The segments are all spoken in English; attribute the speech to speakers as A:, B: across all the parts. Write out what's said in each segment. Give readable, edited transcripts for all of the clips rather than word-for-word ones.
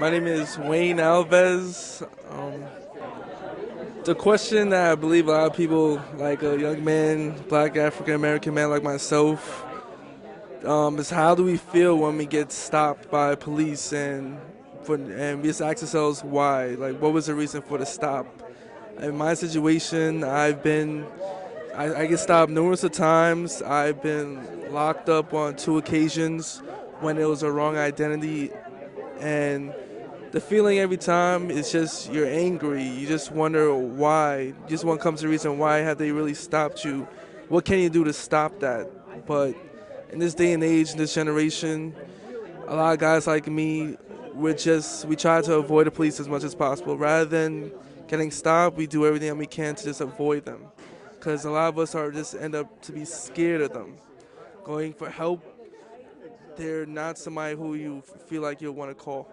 A: My name is Wayne Alves. The question that I believe a lot of people, like a young man, black African American man like myself, is how do we feel when we get stopped by police and we just ask ourselves why? Like, what was the reason for the stop? In my situation, I get stopped numerous of times. I've been locked up on 2 occasions when it was a wrong identity, and the feeling every time is just you're angry. You just wonder why. You just want to come to the reason why have they really stopped you? What can you do to stop that? But in this day and age, in this generation, a lot of guys like me, we try to avoid the police as much as possible. Rather than getting stopped, we do everything that we can to just avoid them. Because a lot of us are just end up to be scared of them. Going for help, they're not somebody who you feel like you'll want to call.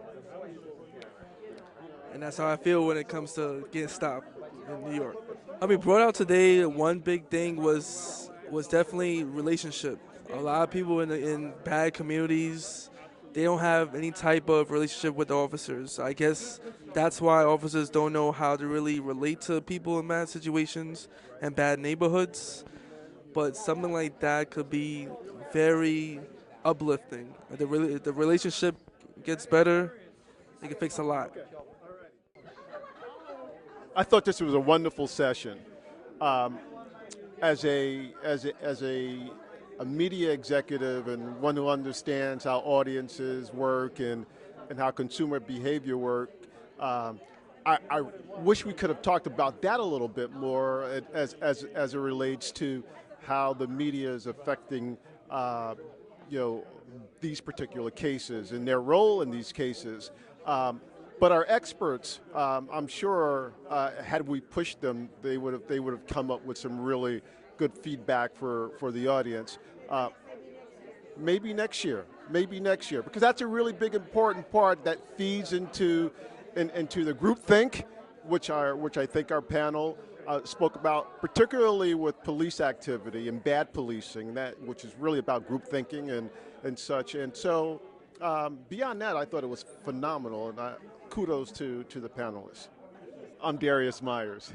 A: And that's how I feel when it comes to getting stopped in New York. I mean, brought out today, one big thing was definitely relationship. A lot of people in bad communities, they don't have any type of relationship with the officers. I guess that's why officers don't know how to really relate to people in bad situations and bad neighborhoods. But something like that could be very uplifting. If the relationship gets better, it can fix a lot.
B: I thought this was a wonderful session. Um, as a media executive and one who understands how audiences work and how consumer behavior work, um, I wish we could have talked about that a little bit more as it relates to how the media is affecting you know, these particular cases and their role in these cases. But our experts, I'm sure, had we pushed them, they would have come up with some really good feedback for the audience. Maybe next year, because that's a really big important part that feeds into the group think, which I think our panel spoke about, particularly with police activity and bad policing, which is really about group thinking and such. And so beyond that, I thought it was phenomenal, and kudos to the panelists. I'm Darius Myers.